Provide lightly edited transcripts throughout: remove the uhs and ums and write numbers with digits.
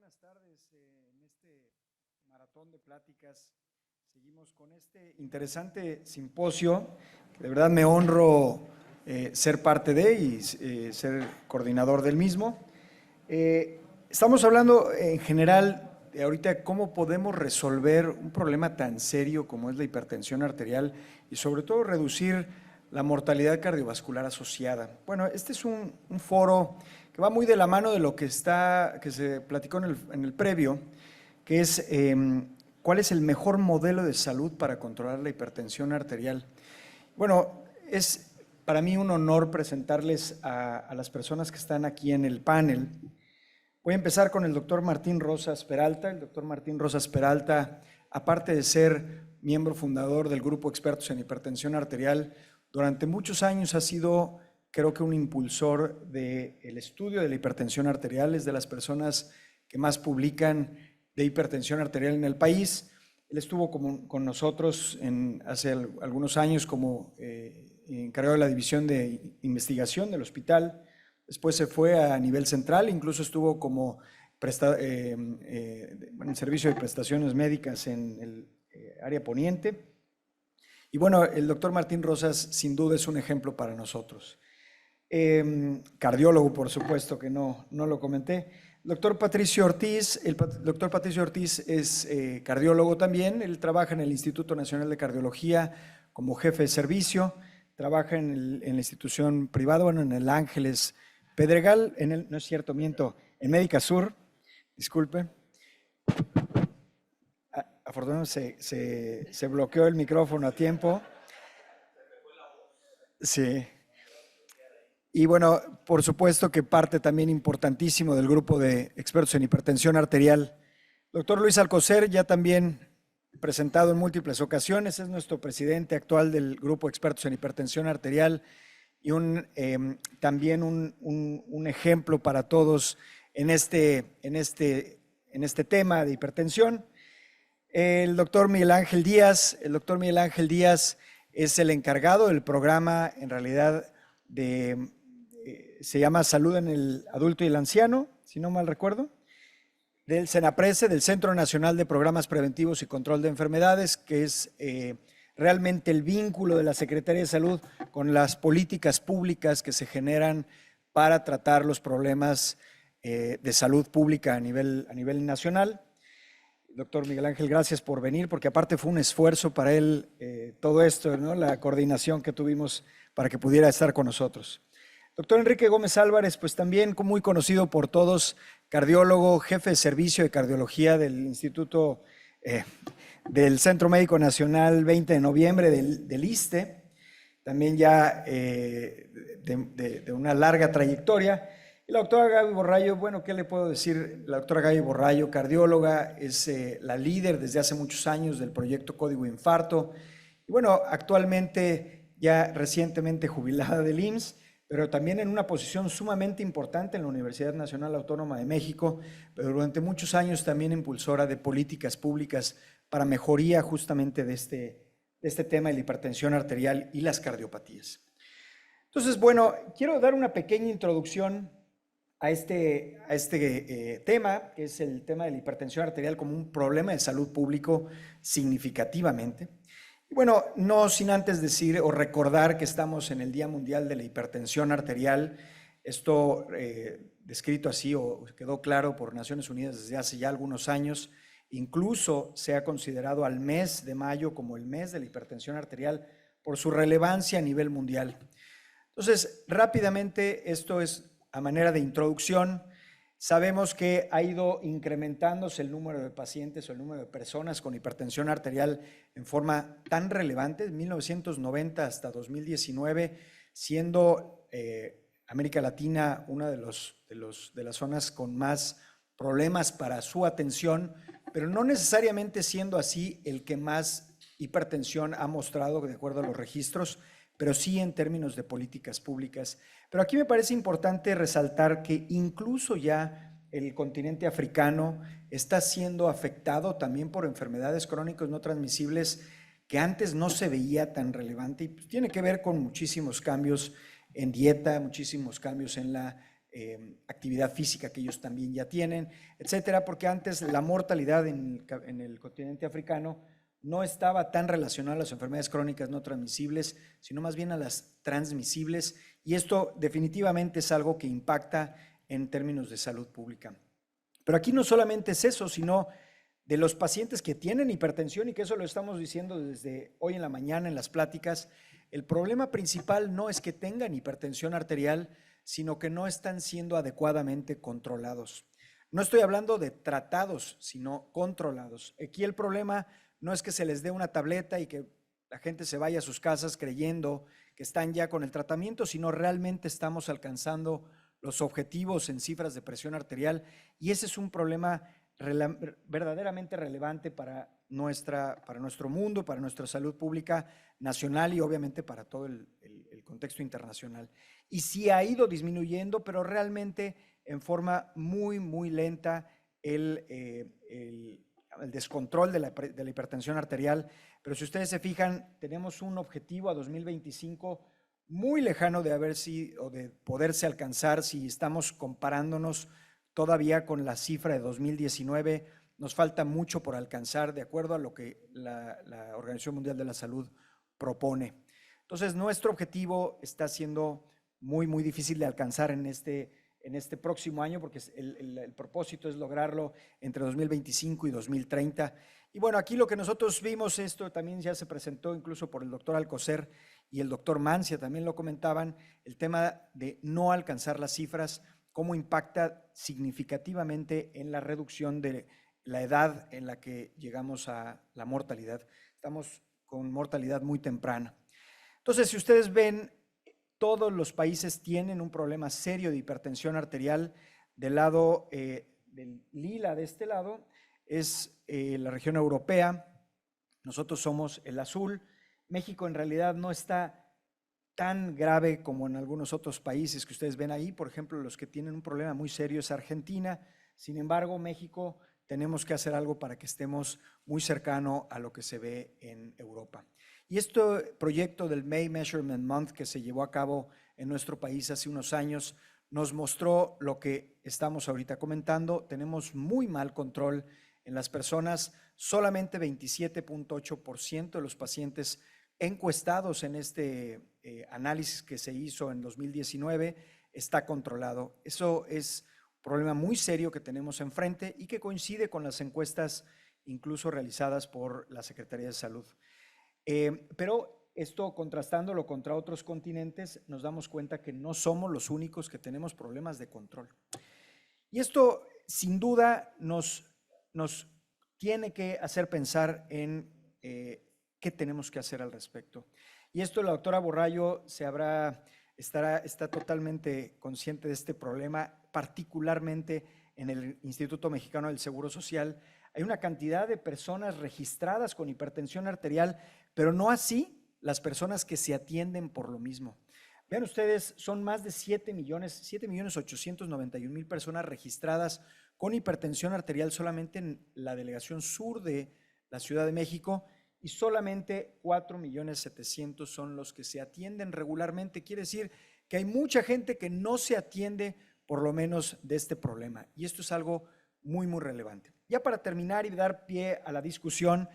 buenas tardes. En este maratón de pláticas seguimos con este interesante simposio, que de verdad me honro ser parte de y ser coordinador del mismo. Estamos hablando en general de ahorita cómo podemos resolver un problema tan serio como es la hipertensión arterial y sobre todo reducir la mortalidad cardiovascular asociada. Bueno, este es un foro que va muy de la mano de lo que se platicó en el previo, que es cuál es el mejor modelo de salud para controlar la hipertensión arterial. Bueno, es para mí un honor presentarles a las personas que están aquí en el panel. Voy a empezar con el doctor Martín Rosas Peralta. El doctor Martín Rosas Peralta, aparte de ser miembro fundador del Grupo Expertos en Hipertensión Arterial, durante muchos años ha sido, creo que, un impulsor del estudio de la hipertensión arterial. Es de las personas que más publican de hipertensión arterial en el país. Él estuvo con nosotros hace algunos años como encargado de la división de investigación del hospital. Después se fue a nivel central, incluso estuvo como en el servicio de prestaciones médicas en el área poniente. Y bueno, el doctor Martín Rosas sin duda es un ejemplo para nosotros. Cardiólogo, por supuesto que no lo comenté. El doctor Patricio Ortiz es cardiólogo también. Él trabaja en el Instituto Nacional de Cardiología como jefe de servicio. Trabaja en la institución privada, bueno, en el Ángeles Pedregal, no es cierto, miento, en Médica Sur, disculpe. Afortunadamente se bloqueó el micrófono a tiempo. Sí. Y bueno, por supuesto que parte también importantísimo del grupo de expertos en hipertensión arterial. Doctor Luis Alcocer, ya también presentado en múltiples ocasiones, es nuestro presidente actual del grupo de expertos en hipertensión arterial y también un ejemplo para todos en este tema de hipertensión. El doctor Miguel Ángel Díaz. El doctor Miguel Ángel Díaz es el encargado del programa, en realidad, se llama Salud en el Adulto y el Anciano, si no mal recuerdo, del CENAPRESE, del Centro Nacional de Programas Preventivos y Control de Enfermedades, que es realmente el vínculo de la Secretaría de Salud con las políticas públicas que se generan para tratar los problemas de salud pública a nivel nacional. Doctor Miguel Ángel, gracias por venir, porque aparte fue un esfuerzo para él todo esto, ¿no? La coordinación que tuvimos para que pudiera estar con nosotros. Doctor Enrique Gómez Álvarez, pues también muy conocido por todos, cardiólogo, jefe de servicio de cardiología del Instituto del Centro Médico Nacional 20 de noviembre del ISSSTE, también ya de una larga trayectoria. Y la doctora Gaby Borrallo, bueno, ¿qué le puedo decir? La doctora Gaby Borrallo, cardióloga, es la líder desde hace muchos años del proyecto Código Infarto. Y bueno, actualmente ya recientemente jubilada del IMSS, pero también en una posición sumamente importante en la Universidad Nacional Autónoma de México, pero durante muchos años también impulsora de políticas públicas para mejoría justamente de este tema de la hipertensión arterial y las cardiopatías. Entonces, bueno, quiero dar una pequeña introducción a este tema, que es el tema de la hipertensión arterial como un problema de salud público significativamente. Y bueno, no sin antes decir o recordar que estamos en el Día Mundial de la Hipertensión Arterial. Esto descrito así o quedó claro por Naciones Unidas desde hace ya algunos años. Incluso se ha considerado al mes de mayo como el mes de la hipertensión arterial por su relevancia a nivel mundial. Entonces, rápidamente, esto es a manera de introducción. Sabemos que ha ido incrementándose el número de pacientes o el número de personas con hipertensión arterial en forma tan relevante, de 1990 hasta 2019, siendo América Latina una de las zonas con más problemas para su atención, pero no necesariamente siendo así el que más hipertensión ha mostrado de acuerdo a los registros, pero sí en términos de políticas públicas. Pero aquí me parece importante resaltar que incluso ya el continente africano está siendo afectado también por enfermedades crónicas no transmisibles que antes no se veía tan relevante y pues tiene que ver con muchísimos cambios en dieta, muchísimos cambios en la actividad física que ellos también ya tienen, etcétera, porque antes la mortalidad en el continente africano no estaba tan relacionada a las enfermedades crónicas no transmisibles, sino más bien a las transmisibles, y esto definitivamente es algo que impacta en términos de salud pública. Pero aquí no solamente es eso, sino de los pacientes que tienen hipertensión, y que eso lo estamos diciendo desde hoy en la mañana en las pláticas, el problema principal no es que tengan hipertensión arterial, sino que no están siendo adecuadamente controlados. No estoy hablando de tratados, sino controlados. Aquí el problema no es que se les dé una tableta y que la gente se vaya a sus casas creyendo que están ya con el tratamiento, sino realmente estamos alcanzando los objetivos en cifras de presión arterial, y ese es un problema verdaderamente relevante para nuestro mundo, para nuestra salud pública nacional y obviamente para todo el contexto internacional. Y sí ha ido disminuyendo, pero realmente en forma muy, muy lenta el descontrol de la hipertensión arterial. Pero si ustedes se fijan, tenemos un objetivo a 2025 muy lejano de o de poderse alcanzar si estamos comparándonos todavía con la cifra de 2019. Nos falta mucho por alcanzar de acuerdo a lo que la Organización Mundial de la Salud propone. Entonces, nuestro objetivo está siendo muy, muy difícil de alcanzar en este próximo año, porque el propósito es lograrlo entre 2025 y 2030. Y bueno, aquí lo que nosotros vimos, esto también ya se presentó incluso por el doctor Alcocer y el doctor Mancia, también lo comentaban, el tema de no alcanzar las cifras, cómo impacta significativamente en la reducción de la edad en la que llegamos a la mortalidad. Estamos con mortalidad muy temprana. Entonces, si ustedes ven, todos los países tienen un problema serio de hipertensión arterial. Del lado del lila, de este lado, es la región europea. Nosotros somos el azul. México en realidad no está tan grave como en algunos otros países que ustedes ven ahí. Por ejemplo, los que tienen un problema muy serio es Argentina. Sin embargo, México tenemos que hacer algo para que estemos muy cercano a lo que se ve en Europa. Y este proyecto del May Measurement Month que se llevó a cabo en nuestro país hace unos años nos mostró lo que estamos ahorita comentando. Tenemos muy mal control en las personas. Solamente 27.8% de los pacientes encuestados en este análisis que se hizo en 2019 está controlado. Eso es un problema muy serio que tenemos enfrente y que coincide con las encuestas incluso realizadas por la Secretaría de Salud. Pero esto, contrastándolo contra otros continentes, nos damos cuenta que no somos los únicos que tenemos problemas de control. Y esto, sin duda, nos tiene que hacer pensar en qué tenemos que hacer al respecto. Y esto la doctora Borrallo está totalmente consciente de este problema, particularmente en el Instituto Mexicano del Seguro Social. Hay una cantidad de personas registradas con hipertensión arterial, pero no así las personas que se atienden por lo mismo. Vean ustedes, son más de 7.891.000 personas registradas con hipertensión arterial solamente en la delegación sur de la Ciudad de México, y solamente 4.700.000 son los que se atienden regularmente. Quiere decir que hay mucha gente que no se atiende por lo menos de este problema, y esto es algo muy, muy relevante. Ya para terminar y dar pie a la discusión,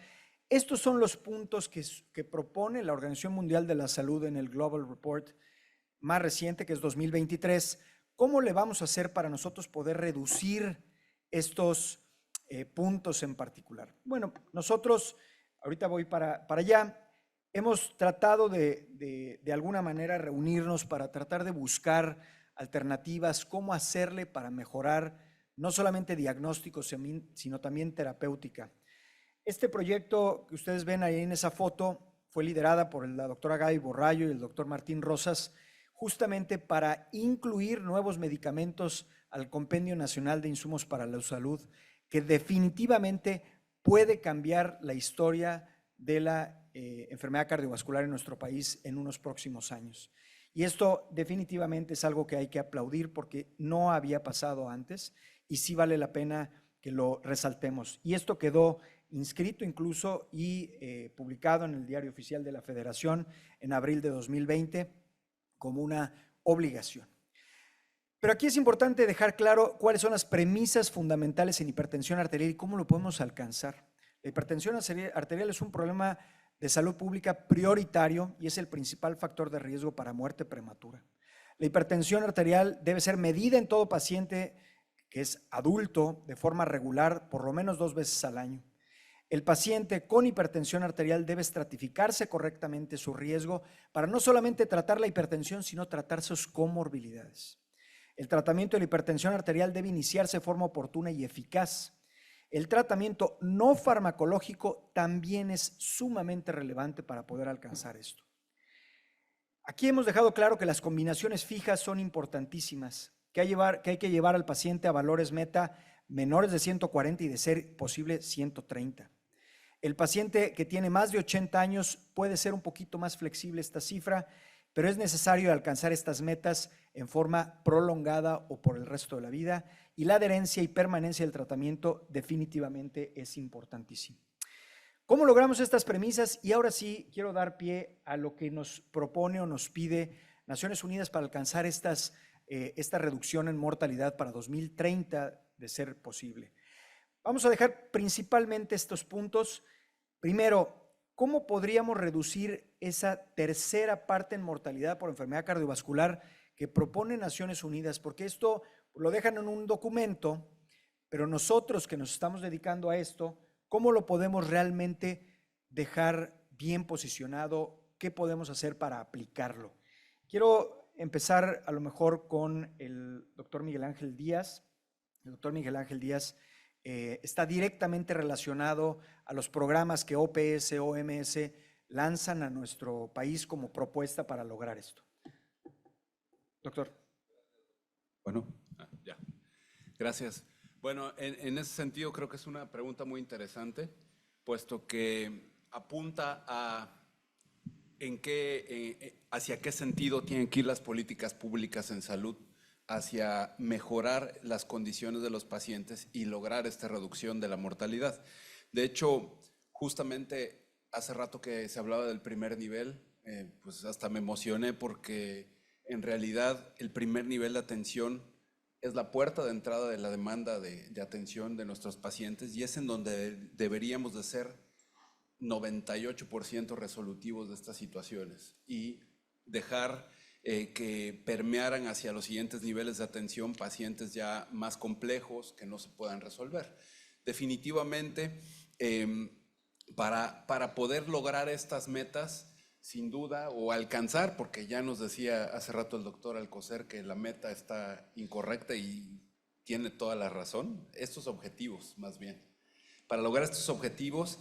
estos son los puntos que propone la Organización Mundial de la Salud en el Global Report más reciente, que es 2023. ¿Cómo le vamos a hacer para nosotros poder reducir estos puntos en particular? Bueno, nosotros, ahorita voy para allá, hemos tratado de alguna manera reunirnos para tratar de buscar alternativas, cómo hacerle para mejorar no solamente diagnóstico, sino también terapéutica. Este proyecto que ustedes ven ahí en esa foto fue liderada por la doctora Gaby Borrallo y el doctor Martín Rosas, justamente para incluir nuevos medicamentos al Compendio Nacional de Insumos para la Salud, que definitivamente puede cambiar la historia de la enfermedad cardiovascular en nuestro país en unos próximos años. Y esto definitivamente es algo que hay que aplaudir porque no había pasado antes y sí vale la pena que lo resaltemos. Y esto quedó inscrito incluso y publicado en el Diario Oficial de la Federación en abril de 2020 como una obligación. Pero aquí es importante dejar claro cuáles son las premisas fundamentales en hipertensión arterial y cómo lo podemos alcanzar. La hipertensión arterial es un problema de salud pública prioritario y es el principal factor de riesgo para muerte prematura. La hipertensión arterial debe ser medida en todo paciente que es adulto de forma regular, por lo menos 2 veces al año. El paciente con hipertensión arterial debe estratificarse correctamente su riesgo para no solamente tratar la hipertensión, sino tratar sus comorbilidades. El tratamiento de la hipertensión arterial debe iniciarse de forma oportuna y eficaz. El tratamiento no farmacológico también es sumamente relevante para poder alcanzar esto. Aquí hemos dejado claro que las combinaciones fijas son importantísimas, que hay que llevar al paciente a valores meta menores de 140 y de ser posible 130. El paciente que tiene más de 80 años puede ser un poquito más flexible esta cifra, pero es necesario alcanzar estas metas en forma prolongada o por el resto de la vida, y la adherencia y permanencia del tratamiento definitivamente es importantísimo. ¿Cómo logramos estas premisas? Y ahora sí quiero dar pie a lo que nos propone o nos pide Naciones Unidas para alcanzar esta reducción en mortalidad para 2030 de ser posible. Vamos a dejar principalmente estos puntos. Primero, ¿cómo podríamos reducir esa tercera parte en mortalidad por enfermedad cardiovascular que propone Naciones Unidas? Porque esto lo dejan en un documento, pero nosotros que nos estamos dedicando a esto, ¿cómo lo podemos realmente dejar bien posicionado? ¿Qué podemos hacer para aplicarlo? Quiero empezar a lo mejor con el doctor Miguel Ángel Díaz. El doctor Miguel Ángel Díaz está directamente relacionado a los programas que OPS, OMS lanzan a nuestro país como propuesta para lograr esto. Doctor. Bueno, ya. Gracias. Bueno, en ese sentido creo que es una pregunta muy interesante, puesto que apunta a hacia qué sentido tienen que ir las políticas públicas en salud, hacia mejorar las condiciones de los pacientes y lograr esta reducción de la mortalidad. De hecho, justamente hace rato que se hablaba del primer nivel, pues hasta me emocioné porque en realidad el primer nivel de atención es la puerta de entrada de la demanda de atención de nuestros pacientes y es en donde deberíamos de ser 98% resolutivos de estas situaciones y dejar que permearan hacia los siguientes niveles de atención pacientes ya más complejos que no se puedan resolver. Definitivamente, para poder lograr estas metas, sin duda, o alcanzar, porque ya nos decía hace rato el doctor Alcocer que la meta está incorrecta y tiene toda la razón, estos objetivos más bien. Para lograr estos objetivos,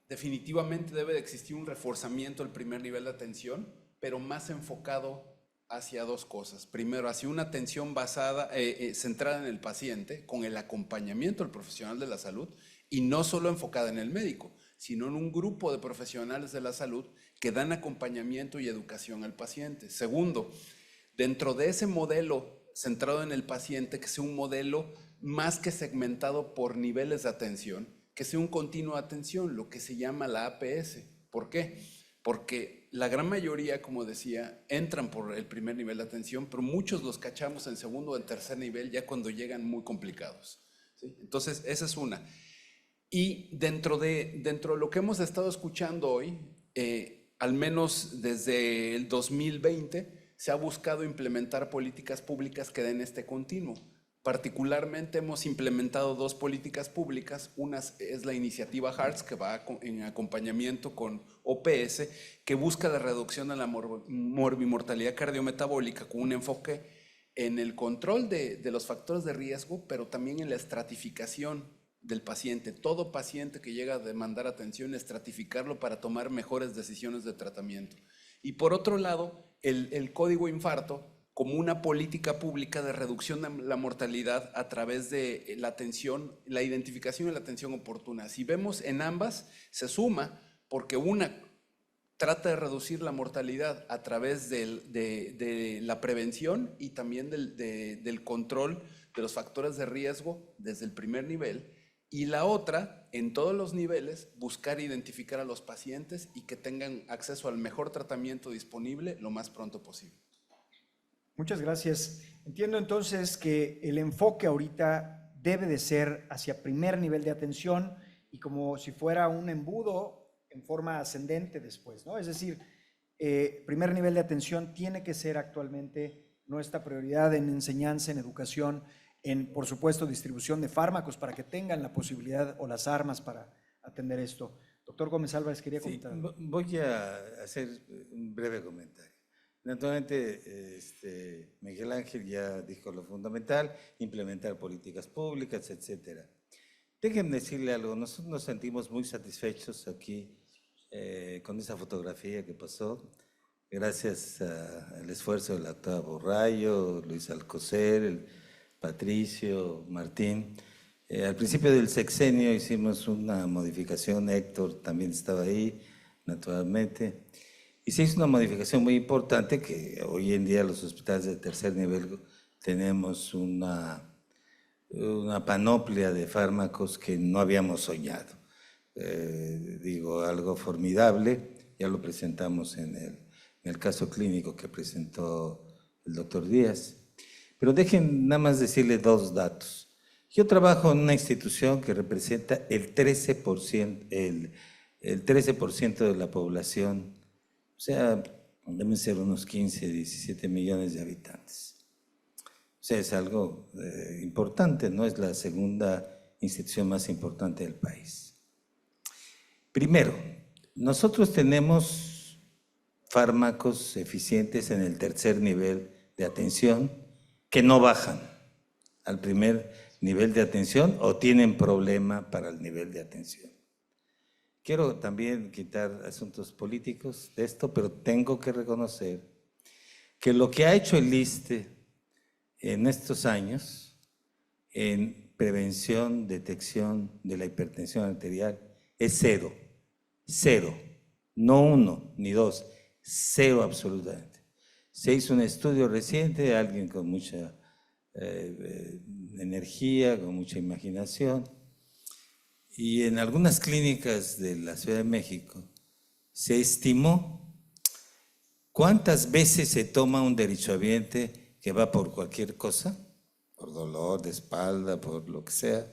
definitivamente debe de existir un reforzamiento del primer nivel de atención, pero más enfocado hacia dos cosas. Primero, hacia una atención basada, centrada en el paciente, con el acompañamiento del profesional de la salud, y no solo enfocada en el médico, sino en un grupo de profesionales de la salud que dan acompañamiento y educación al paciente. Segundo, dentro de ese modelo centrado en el paciente, que sea un modelo más que segmentado por niveles de atención, que sea un continuo de atención, lo que se llama la APS. ¿Por qué? Porque la gran mayoría, como decía, entran por el primer nivel de atención, pero muchos los cachamos en segundo o en tercer nivel ya cuando llegan muy complicados, ¿sí? Entonces, esa es una. Y dentro de lo que hemos estado escuchando hoy, al menos desde el 2020, se ha buscado implementar políticas públicas que den este continuo. Particularmente hemos implementado dos políticas públicas. Una es la iniciativa HEARTS, que va en acompañamiento con OPS, que busca la reducción de la morbimortalidad cardiometabólica con un enfoque en el control de los factores de riesgo, pero también en la estratificación del paciente. Todo paciente que llega a demandar atención, estratificarlo para tomar mejores decisiones de tratamiento. Y por otro lado, el código infarto como una política pública de reducción de la mortalidad a través de la atención, la identificación y la atención oportuna. Si vemos en ambas, se suma porque una trata de reducir la mortalidad a través de la prevención y también del control de los factores de riesgo desde el primer nivel, y la otra, en todos los niveles, buscar identificar a los pacientes y que tengan acceso al mejor tratamiento disponible lo más pronto posible. Muchas gracias. Entiendo entonces que el enfoque ahorita debe de ser hacia primer nivel de atención y como si fuera un embudo en forma ascendente después, ¿no? Es decir, primer nivel de atención tiene que ser actualmente nuestra prioridad en enseñanza, en educación, en, por supuesto, distribución de fármacos para que tengan la posibilidad o las armas para atender esto. Doctor Gómez Álvarez, quería Sí, comentar. voy a hacer un breve comentario. Naturalmente, Miguel Ángel ya dijo lo fundamental, implementar políticas públicas, etcétera. Déjenme decirle algo, nosotros nos sentimos muy satisfechos aquí con esa fotografía que pasó, gracias al esfuerzo de la doctora Borrallo, Luis Alcocer, el Patricio, Martín. Al principio del sexenio hicimos una modificación, Héctor también estaba ahí, naturalmente, y se hizo una modificación muy importante que hoy en día los hospitales de tercer nivel tenemos una panoplia de fármacos que no habíamos soñado. Digo, algo formidable, ya lo presentamos en el caso clínico que presentó el doctor Díaz. Pero dejen nada más decirle dos datos. Yo trabajo en una institución que representa el 13%, el 13% de la población, o sea, deben ser unos 15, 17 millones de habitantes. O sea, es algo importante, ¿no? Es la segunda institución más importante del país. Primero, nosotros tenemos fármacos eficientes en el tercer nivel de atención que no bajan al primer nivel de atención o tienen problema para el nivel de atención. Quiero también quitar asuntos políticos de esto, pero tengo que reconocer que lo que ha hecho el ISSSTE en estos años en prevención, detección de la hipertensión arterial es cero, cero, no 1 ni 2, cero absolutamente. Se hizo un estudio reciente de alguien con mucha energía, con mucha imaginación, y en algunas clínicas de la Ciudad de México se estimó cuántas veces se toma un derechohabiente que va por cualquier cosa, por dolor de espalda, por lo que sea,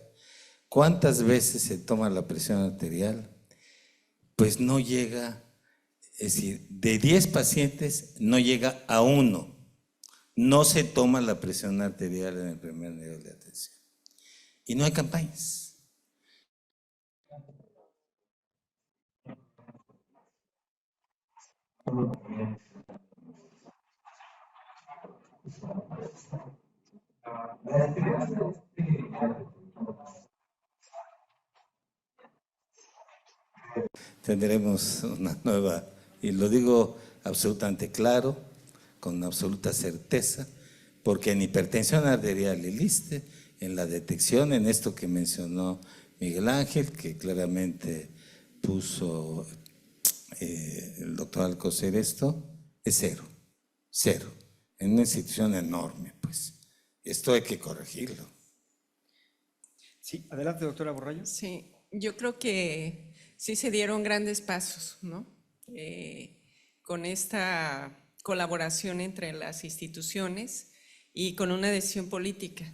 cuántas veces se toma la presión arterial, pues no llega, es decir, de 10 pacientes no llega a 1. No se toma la presión arterial en el primer nivel de atención. Y no hay campañas. Tendremos una nueva, y lo digo absolutamente claro, con absoluta certeza, porque en hipertensión arterial el ISSSTE, en la detección, en esto que mencionó Miguel Ángel, que claramente puso el doctor Alcocer esto, es cero, cero, en una institución enorme, pues. Esto hay que corregirlo. Sí, adelante, doctora Borrallo. Sí, yo creo que sí se dieron grandes pasos, ¿no? Con esta colaboración entre las instituciones y con una decisión política.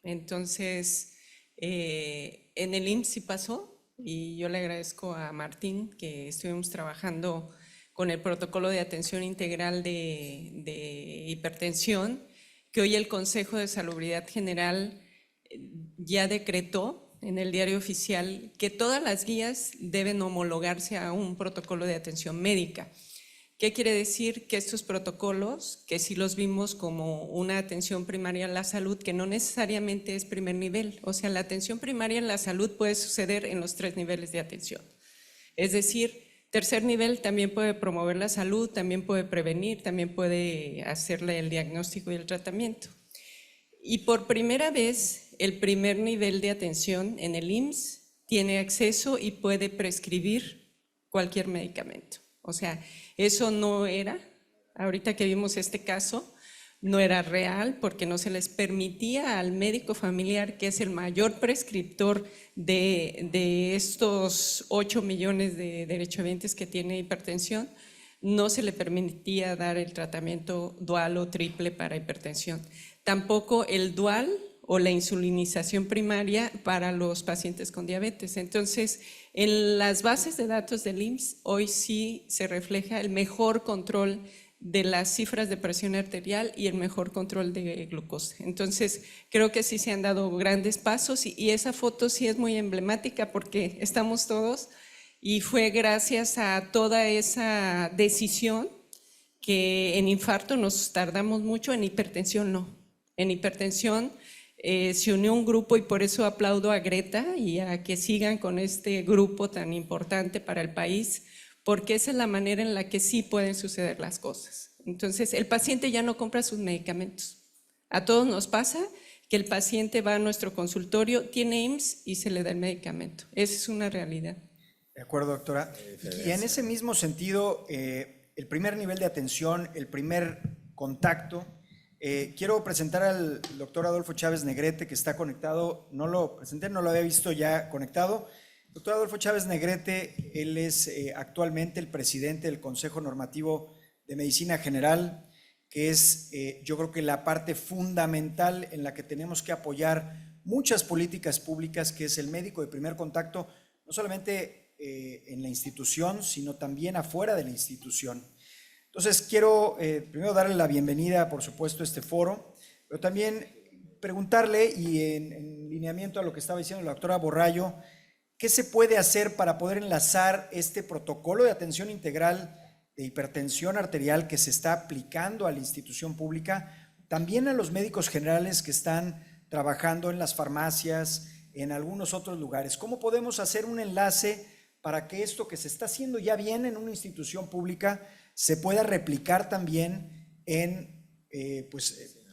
Entonces, en el IMSS sí pasó y yo le agradezco a Martín que estuvimos trabajando con el protocolo de atención integral de hipertensión, que hoy el Consejo de Salubridad General ya decretó en el diario oficial que todas las guías deben homologarse a un protocolo de atención médica. ¿Qué quiere decir? Que estos protocolos, que sí los vimos como una atención primaria en la salud, que no necesariamente es primer nivel, o sea, la atención primaria en la salud puede suceder en los 3 niveles de atención. Es decir, tercer nivel también puede promover la salud, también puede prevenir, también puede hacerle el diagnóstico y el tratamiento. Y por primera vez, el primer nivel de atención en el IMSS tiene acceso y puede prescribir cualquier medicamento. O sea, eso no era, ahorita que vimos este caso, no era real porque no se les permitía al médico familiar, que es el mayor prescriptor de estos 8 millones de derechohabientes que tiene hipertensión, no se le permitía dar el tratamiento dual o triple para hipertensión. Tampoco el dual o la insulinización primaria para los pacientes con diabetes. Entonces, en las bases de datos del IMSS, hoy sí se refleja el mejor control de las cifras de presión arterial y el mejor control de glucosa. Entonces, creo que sí se han dado grandes pasos y esa foto sí es muy emblemática porque estamos todos y fue gracias a toda esa decisión que en infarto nos tardamos mucho, en hipertensión no. En hipertensión se unió un grupo y por eso aplaudo a Greta y a que sigan con este grupo tan importante para el país, porque esa es la manera en la que sí pueden suceder las cosas. Entonces, el paciente ya no compra sus medicamentos. A todos nos pasa que el paciente va a nuestro consultorio, tiene IMSS y se le da el medicamento. Esa es una realidad. De acuerdo, doctora. Y en ese mismo sentido, el primer nivel de atención, el primer contacto, quiero presentar al doctor Adolfo Chávez Negrete, que está conectado. No lo presenté, no lo había visto ya conectado. Doctor Adolfo Chávez Negrete, él es actualmente el presidente del Consejo Normativo de Medicina General, que es yo creo que la parte fundamental en la que tenemos que apoyar muchas políticas públicas, que es el médico de primer contacto, no solamente en la institución, sino también afuera de la institución. Entonces quiero primero darle la bienvenida, por supuesto, a este foro, pero también preguntarle, y en lineamiento a lo que estaba diciendo la doctora Borrallo, ¿qué se puede hacer para poder enlazar este protocolo de atención integral de hipertensión arterial que se está aplicando a la institución pública, también a los médicos generales que están trabajando en las farmacias, en algunos otros lugares? ¿Cómo podemos hacer un enlace para que esto que se está haciendo ya bien en una institución pública se pueda replicar también en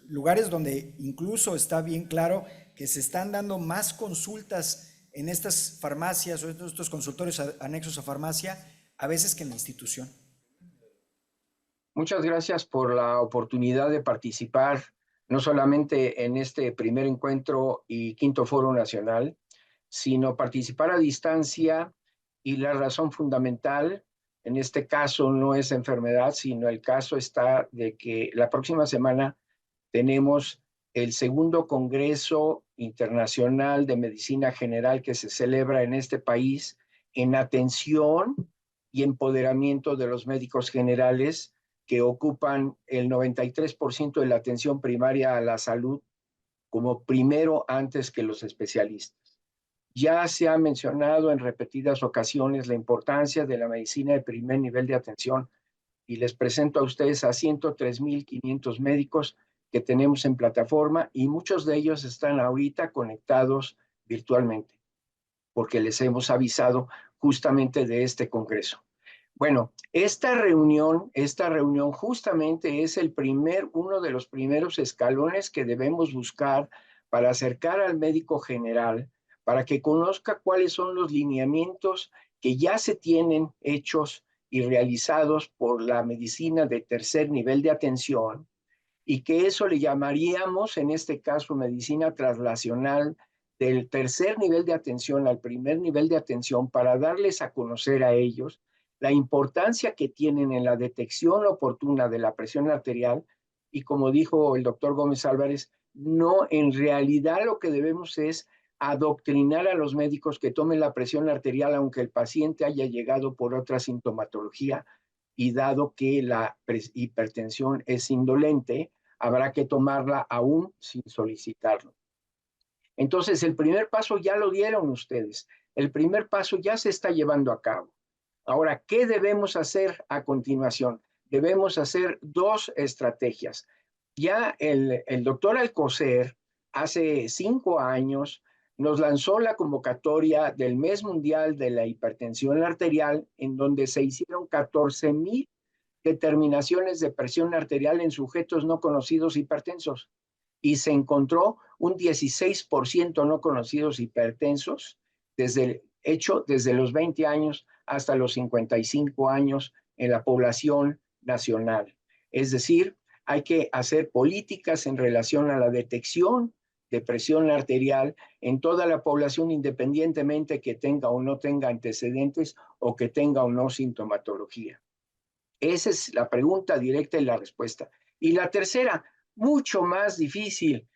lugares donde incluso está bien claro que se están dando más consultas en estas farmacias o en estos consultorios anexos a farmacia, a veces que en la institución? Muchas gracias por la oportunidad de participar, no solamente en este primer encuentro y quinto foro nacional, sino participar a distancia, y la razón fundamental, en este caso no es enfermedad, sino el caso está de que la próxima semana tenemos el segundo Congreso Internacional de Medicina General que se celebra en este país en atención y empoderamiento de los médicos generales, que ocupan el 93% de la atención primaria a la salud como primero antes que los especialistas. Ya se ha mencionado en repetidas ocasiones la importancia de la medicina de primer nivel de atención y les presento a ustedes a 103,500 médicos que tenemos en plataforma y muchos de ellos están ahorita conectados virtualmente porque les hemos avisado justamente de este congreso. Bueno, esta reunión justamente es uno de los primeros escalones que debemos buscar para acercar al médico general, para que conozca cuáles son los lineamientos que ya se tienen hechos y realizados por la medicina de tercer nivel de atención, y que eso le llamaríamos, en este caso, medicina traslacional del tercer nivel de atención al primer nivel de atención, para darles a conocer a ellos la importancia que tienen en la detección oportuna de la presión arterial. Y como dijo el doctor Gómez Álvarez, no, en realidad lo que debemos es adoctrinar a los médicos que tomen la presión arterial aunque el paciente haya llegado por otra sintomatología, y dado que la hipertensión es indolente, habrá que tomarla aún sin solicitarlo. Entonces, el primer paso ya lo dieron ustedes. El primer paso ya se está llevando a cabo. Ahora, ¿qué debemos hacer a continuación? Debemos hacer dos estrategias. Ya el doctor Alcocer, hace 5 años, nos lanzó la convocatoria del Mes Mundial de la Hipertensión Arterial, en donde se hicieron 14,000 determinaciones de presión arterial en sujetos no conocidos hipertensos, y se encontró un 16% no conocidos hipertensos desde los 20 años hasta los 55 años en la población nacional. Es decir, hay que hacer políticas en relación a la detección de presión arterial en toda la población, independientemente que tenga o no tenga antecedentes o que tenga o no sintomatología. Esa es la pregunta directa y la respuesta. Y la tercera, mucho más difícil,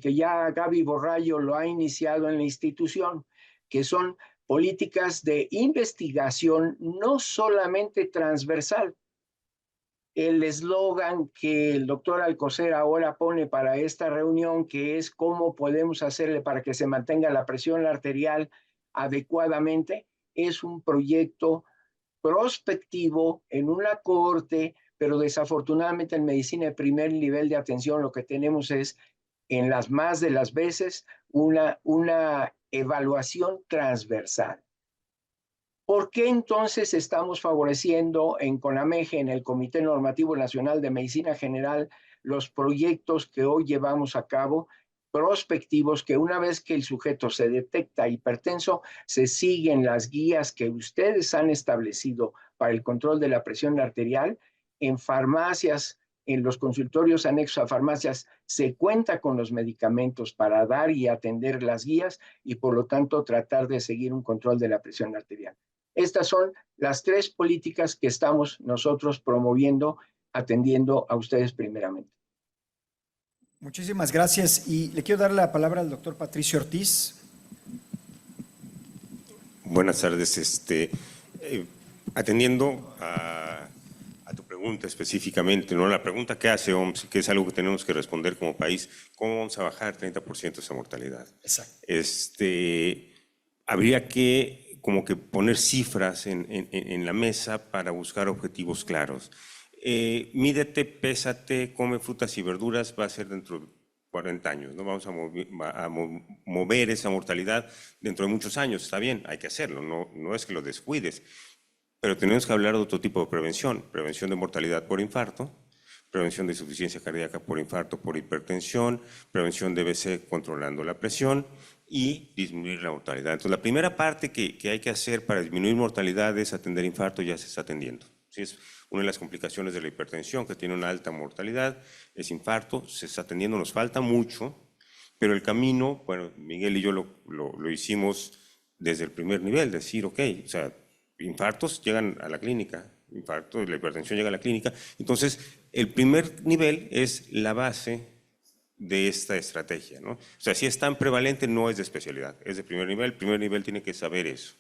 que ya Gaby Borrallo lo ha iniciado en la institución, que son políticas de investigación no solamente transversal. El eslogan que el doctor Alcocer ahora pone para esta reunión, que es cómo podemos hacerle para que se mantenga la presión arterial adecuadamente, es un proyecto prospectivo en una cohorte, pero desafortunadamente en medicina de primer nivel de atención lo que tenemos es, en las más de las veces, una evaluación transversal. ¿Por qué entonces estamos favoreciendo en CONAMEGE, en el Comité Normativo Nacional de Medicina General, los proyectos que hoy llevamos a cabo, prospectivos, que una vez que el sujeto se detecta hipertenso, se siguen las guías que ustedes han establecido para el control de la presión arterial? En farmacias, en los consultorios anexos a farmacias, se cuenta con los medicamentos para dar y atender las guías y por lo tanto tratar de seguir un control de la presión arterial. Estas son las tres políticas que estamos nosotros promoviendo, atendiendo a ustedes primeramente. Muchísimas gracias. Y le quiero dar la palabra al doctor Patricio Ortiz. Buenas tardes. Atendiendo a tu pregunta específicamente, ¿no? La pregunta que hace OMS, que es algo que tenemos que responder como país, ¿cómo vamos a bajar 30% esa mortalidad? Exacto. Habría que como que poner cifras en la mesa para buscar objetivos claros. Mídete, pésate, come frutas y verduras, va a ser dentro de 40 años, ¿no? Vamos a mover esa mortalidad dentro de muchos años, está bien, hay que hacerlo, no es que lo descuides, pero tenemos que hablar de otro tipo de prevención de mortalidad por infarto, prevención de insuficiencia cardíaca por infarto, por hipertensión, prevención de BC controlando la presión y disminuir la mortalidad. Entonces, la primera parte que hay que hacer para disminuir mortalidad es atender infarto, ya se está atendiendo. ¿Sí? Es una de las complicaciones de la hipertensión, que tiene una alta mortalidad, es infarto, se está atendiendo, nos falta mucho, pero el camino, bueno, Miguel y yo lo hicimos desde el primer nivel, decir, ok, o sea, infartos llegan a la clínica, infarto, la hipertensión llega a la clínica. Entonces, el primer nivel es la base de esta estrategia, ¿no? O sea, si es tan prevalente, no es de especialidad, es de primer nivel. El primer nivel tiene que saber eso.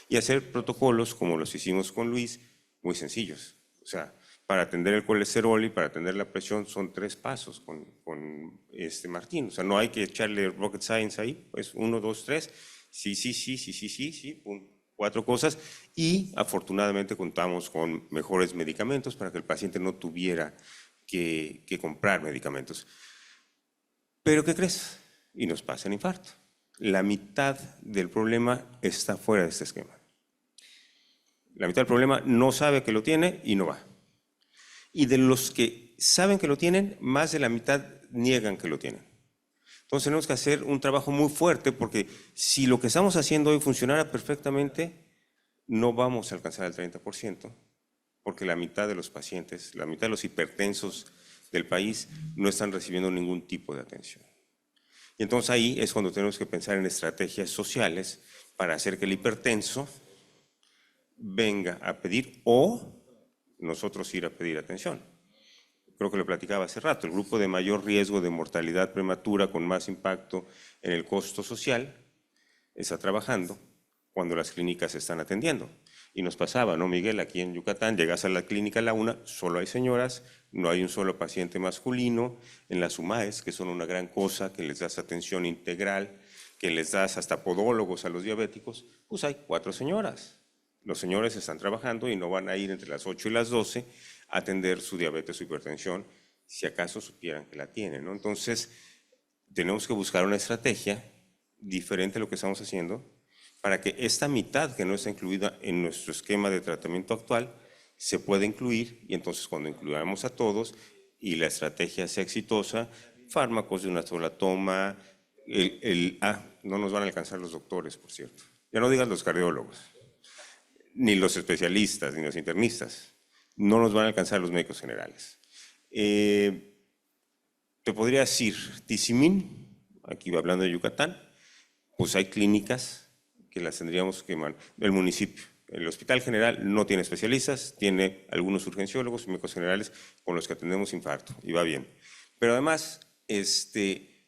Y hacer protocolos, como los hicimos con Luis, muy sencillos. O sea, para atender el colesterol y para atender la presión son 3 pasos con Martín. O sea, no hay que echarle rocket science ahí, pues 1, 2, 3, sí, pum. 4 cosas, y afortunadamente contamos con mejores medicamentos para que el paciente no tuviera que comprar medicamentos. Pero ¿qué crees? Y nos pasa el infarto. La mitad del problema está fuera de este esquema. La mitad del problema no sabe que lo tiene y no va. Y de los que saben que lo tienen, más de la mitad niegan que lo tienen. Entonces tenemos que hacer un trabajo muy fuerte, porque si lo que estamos haciendo hoy funcionara perfectamente, no vamos a alcanzar el 30%, porque la mitad de los pacientes, la mitad de los hipertensos del país no están recibiendo ningún tipo de atención. Y entonces ahí es cuando tenemos que pensar en estrategias sociales para hacer que el hipertenso venga a pedir o nosotros ir a pedir atención. Creo que lo platicaba hace rato, el grupo de mayor riesgo de mortalidad prematura con más impacto en el costo social está trabajando cuando las clínicas se están atendiendo. Y nos pasaba, ¿no, Miguel? Aquí en Yucatán, llegas a la clínica a la 1, solo hay señoras, no hay un solo paciente masculino. En las UMAES, que son una gran cosa, que les das atención integral, que les das hasta podólogos a los diabéticos, pues hay 4 señoras. Los señores están trabajando y no van a ir entre las 8 y las 12 a atender su diabetes o hipertensión, si acaso supieran que la tienen, ¿no? Entonces, tenemos que buscar una estrategia diferente a lo que estamos haciendo para que esta mitad que no está incluida en nuestro esquema de tratamiento actual se pueda incluir, y entonces cuando incluyamos a todos y la estrategia sea exitosa, fármacos de una sola toma, no nos van a alcanzar los doctores, por cierto. Ya no digas los cardiólogos, ni los especialistas, ni los internistas. No nos van a alcanzar los médicos generales. Te podría decir, Tizimín, aquí hablando de Yucatán, pues hay clínicas que las tendríamos que del municipio, El Hospital General no tiene especialistas, tiene algunos urgenciólogos y médicos generales con los que atendemos infarto, y va bien. Pero además,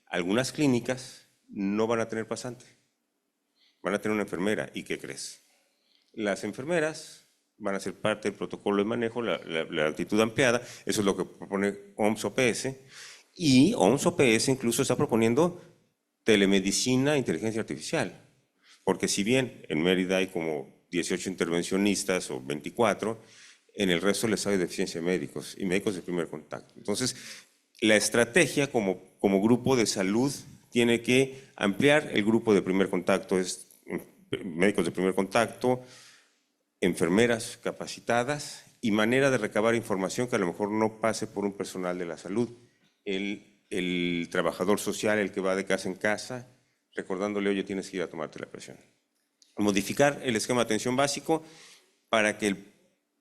algunas clínicas no van a tener pasante, van a tener una enfermera. ¿Y qué crees? Las enfermeras van a ser parte del protocolo de manejo, la actitud ampliada, eso es lo que propone OMS-OPS, y OMS-OPS incluso está proponiendo telemedicina e inteligencia artificial, porque si bien en Mérida hay como 18 intervencionistas o 24, en el resto del estado hay deficiencia de médicos y médicos de primer contacto. Entonces, la estrategia como grupo de salud tiene que ampliar el grupo de primer contacto, es médicos de primer contacto, enfermeras capacitadas y manera de recabar información que a lo mejor no pase por un personal de la salud. El trabajador social, el que va de casa en casa, recordándole, oye, tienes que ir a tomarte la presión. Modificar el esquema de atención básico para que el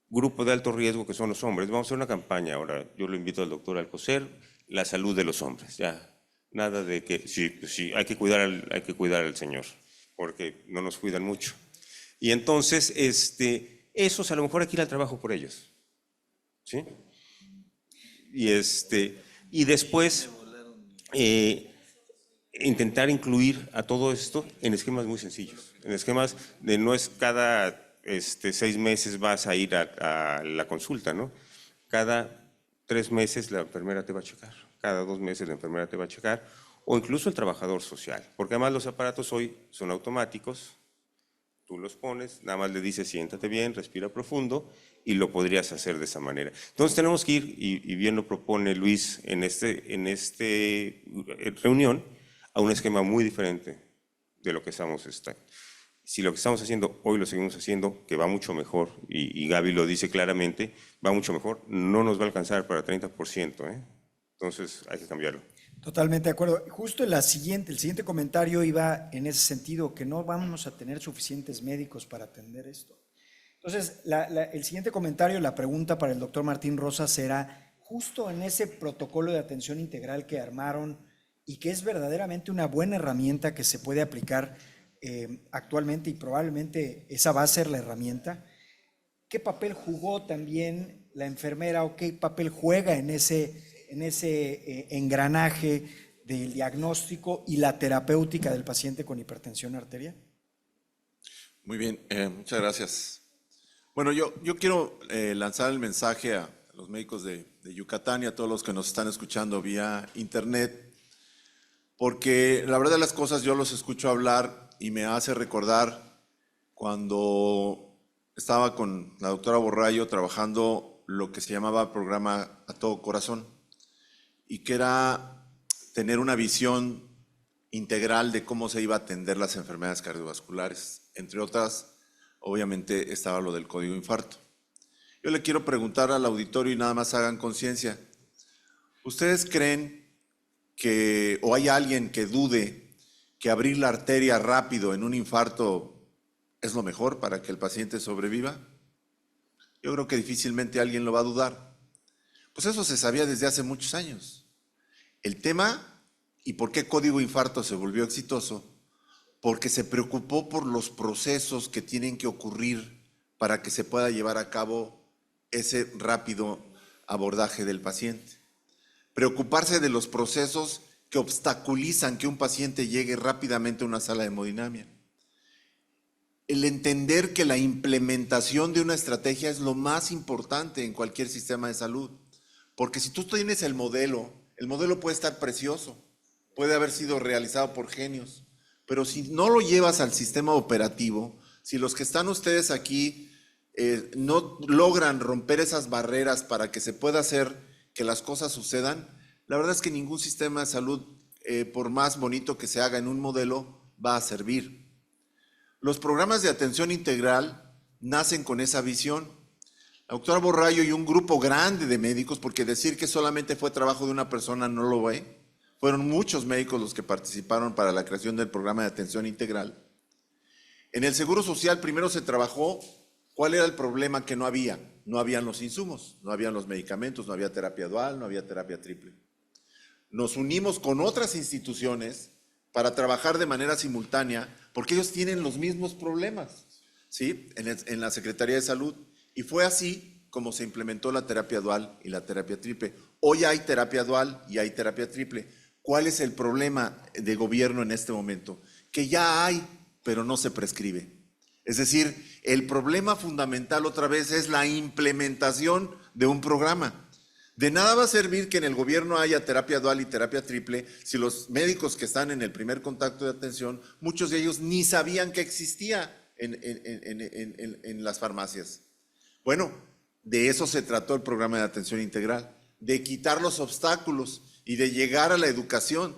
grupo de alto riesgo, que son los hombres, vamos a hacer una campaña ahora, yo lo invito al doctor Alcocer, la salud de los hombres, ya, nada de que, sí, hay que cuidar al señor, porque no nos cuidan mucho. Y entonces, esos a lo mejor hay que ir al trabajo por ellos, ¿sí? Y después intentar incluir a todo esto en esquemas muy sencillos, en esquemas de no es cada 6 meses vas a ir a la consulta, ¿no? Cada 3 meses la enfermera te va a checar, cada 2 meses la enfermera te va a checar, o incluso el trabajador social, porque además los aparatos hoy son automáticos, tú los pones, nada más le dices siéntate bien, respira profundo, y lo podrías hacer de esa manera. Entonces tenemos que ir, y bien lo propone Luis en esta reunión, a un esquema muy diferente de lo que estamos. Si lo que estamos haciendo hoy lo seguimos haciendo, que va mucho mejor, y Gaby lo dice claramente, va mucho mejor, no nos va a alcanzar para 30%, ¿eh? Entonces hay que cambiarlo. Totalmente de acuerdo. Justo el siguiente comentario iba en ese sentido, que no vamos a tener suficientes médicos para atender esto. Entonces, el siguiente comentario, la pregunta para el doctor Martín Rosas será, justo en ese protocolo de atención integral que armaron y que es verdaderamente una buena herramienta que se puede aplicar actualmente y probablemente esa va a ser la herramienta, ¿qué papel jugó también la enfermera o qué papel juega en ese engranaje del diagnóstico y la terapéutica del paciente con hipertensión arterial? Muy bien, muchas gracias. Bueno, yo quiero lanzar el mensaje a los médicos de Yucatán y a todos los que nos están escuchando vía internet, porque la verdad de las cosas yo los escucho hablar y me hace recordar cuando estaba con la doctora Borrallo trabajando lo que se llamaba programa A Todo Corazón, y que era tener una visión integral de cómo se iba a atender las enfermedades cardiovasculares. Entre otras, obviamente estaba lo del código infarto. Yo le quiero preguntar al auditorio y nada más hagan conciencia. ¿Ustedes creen que, o hay alguien que dude que abrir la arteria rápido en un infarto es lo mejor para que el paciente sobreviva? Yo creo que difícilmente alguien lo va a dudar. Pues eso se sabía desde hace muchos años. El tema, y por qué código infarto se volvió exitoso, porque se preocupó por los procesos que tienen que ocurrir para que se pueda llevar a cabo ese rápido abordaje del paciente. Preocuparse de los procesos que obstaculizan que un paciente llegue rápidamente a una sala de hemodinamia. El entender que la implementación de una estrategia es lo más importante en cualquier sistema de salud. Porque si tú tienes el modelo puede estar precioso, puede haber sido realizado por genios, pero si no lo llevas al sistema operativo, si los que están ustedes aquí no logran romper esas barreras para que se pueda hacer que las cosas sucedan, la verdad es que ningún sistema de salud, por más bonito que se haga en un modelo, va a servir. Los programas de atención integral nacen con esa visión. La doctora Borrallo y un grupo grande de médicos, porque decir que solamente fue trabajo de una persona no lo ve, fueron muchos médicos los que participaron para la creación del programa de atención integral. En el Seguro Social primero se trabajó cuál era el problema que no había. No habían los insumos, no habían los medicamentos, no había terapia dual, no había terapia triple. Nos unimos con otras instituciones para trabajar de manera simultánea porque ellos tienen los mismos problemas. ¿sí? En la Secretaría de Salud. Y fue así como se implementó la terapia dual y la terapia triple. Hoy hay terapia dual y hay terapia triple. ¿Cuál es el problema de gobierno en este momento? Que ya hay, pero no se prescribe. Es decir, el problema fundamental otra vez es la implementación de un programa. De nada va a servir que en el gobierno haya terapia dual y terapia triple si los médicos que están en el primer contacto de atención, muchos de ellos ni sabían que existía en las farmacias. Bueno, de eso se trató el programa de atención integral, de quitar los obstáculos y de llegar a la educación.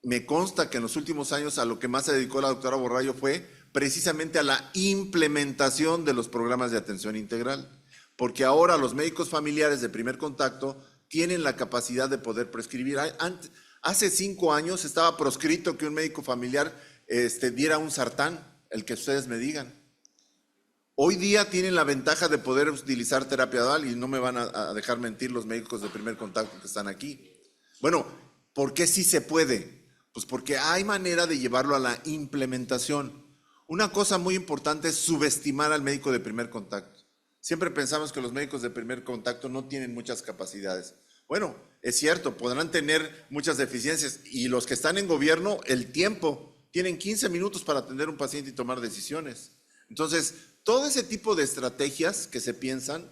Me consta que en los últimos años a lo que más se dedicó la doctora Borrallo fue precisamente a la implementación de los programas de atención integral, porque ahora los médicos familiares de primer contacto tienen la capacidad de poder prescribir. Hace 5 años estaba proscrito que un médico familiar diera un sartán, el que ustedes me digan. Hoy día tienen la ventaja de poder utilizar terapia dual y no me van a dejar mentir los médicos de primer contacto que están aquí. Bueno, ¿por qué sí se puede? Pues porque hay manera de llevarlo a la implementación. Una cosa muy importante es subestimar al médico de primer contacto. Siempre pensamos que los médicos de primer contacto no tienen muchas capacidades. Bueno, es cierto, podrán tener muchas deficiencias y los que están en gobierno, el tiempo, tienen 15 minutos para atender a un paciente y tomar decisiones. Entonces, todo ese tipo de estrategias que se piensan